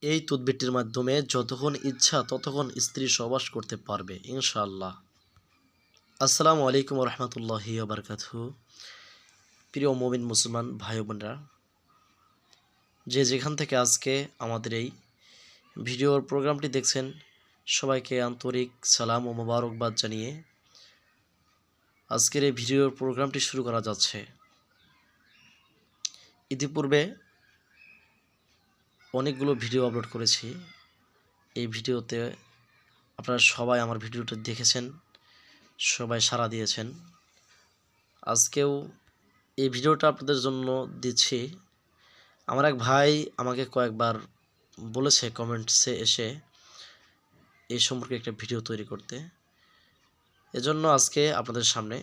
এই তদবিরটির মাধ্যমে যতক্ষণ ইচ্ছা ততক্ষণ স্ত্রী সহবাস করতে পারবে ইনশাআল্লাহ। আসসালামু আলাইকুম রহমতুল্লাহি বারকাতুহু। প্রিয় মুমিন মুসলমান ভাই বোনেরা, যে যেখান থেকে আজকে আমাদের এই ভিডিওর প্রোগ্রামটি দেখছেন, সবাইকে আন্তরিক সালাম ও মোবারকবাদ জানিয়ে আজকের এই ভিডিওর প্রোগ্রামটি শুরু করা যাচ্ছে। ইতিপূর্বে অনেকগুলো ভিডিও আপলোড করেছি। এই ভিডিওতে আপনারা সবাই আমার ভিডিওটা দেখেছেন, সবাই সাড়া দিয়েছেন। আজকেও এই ভিডিওটা আপনাদের জন্য দিচ্ছি। আমার এক ভাই আমাকে কয়েকবার বলেছে কমেন্টসে এসে এই সম্পর্কে একটা ভিডিও তৈরি করতে। এজন্য আজকে আপনাদের সামনে,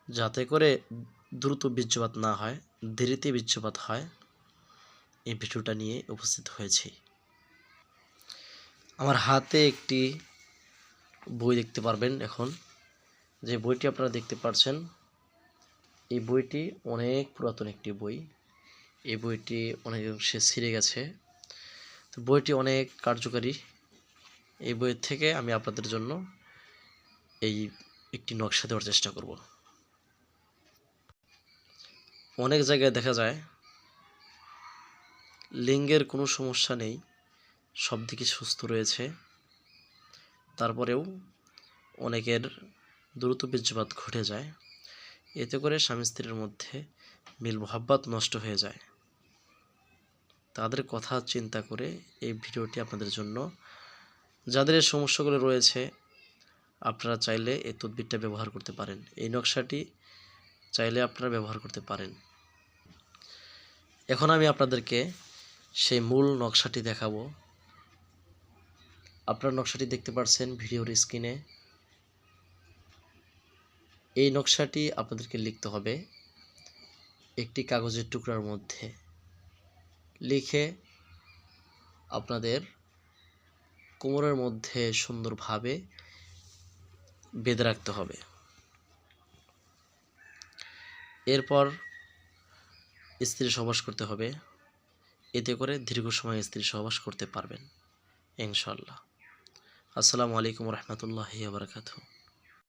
যাতে করে দ্রুত বীর্যপাত না হয়, দেরিতে বীর্যপাত হয়, এই ভিডিওটা নিয়ে উপস্থিত হয়েছি। আমার হাতে একটি বই দেখতে পারবেন এখন। যে বইটি আপনারা দেখতে পাচ্ছেন, এই বইটি অনেক পুরাতন একটি বই। এই বইটি অনেক অংশে ছিঁড়ে গেছে, তো বইটি অনেক কার্যকারী। এই বই থেকে আমি আপনাদের জন্য এই একটি নকশা দেওয়ার চেষ্টা করব। অনেক জায়গায় দেখা যায় লিঙ্গের কোনো সমস্যা নেই, সব দিকে সুস্থ রয়েছে, তারপরেও অনেকের দ্রুত বীর্যপাত ঘটে যায়। এতে করে স্বামী স্ত্রীর মধ্যে মিল মহাব্বত নষ্ট হয়ে যায়। তাদের কথা চিন্তা করে এই ভিডিওটি আপনাদের জন্য। যাদের এই সমস্যাগুলো রয়েছে, আপনারা চাইলে এই তদবিরটা ব্যবহার করতে পারেন। এই নকশাটি চাইলে আপনারা ব্যবহার করতে পারেন। এখন আমি আপনাদেরকে সেই মূল নকশাটি দেখাবো। আপনারা নকশাটি দেখতে পাচ্ছেন ভিডিওর স্ক্রিনে। এই নকশাটি আপনাদেরকে লিখতে হবে একটি কাগজের টুকরার মধ্যে। লিখে আপনাদের কোমরের মধ্যে সুন্দরভাবে বেঁধে রাখতে হবে। এরপর স্ত্রী সহবাস করতে হবে। এতে করে দীর্ঘ সময় স্ত্রী সহবাস করতে পারবেন ইনশাআল্লাহ। আসসালামু আলাইকুম রহমতুল্লাহি ওয়া বারাকাতুহু।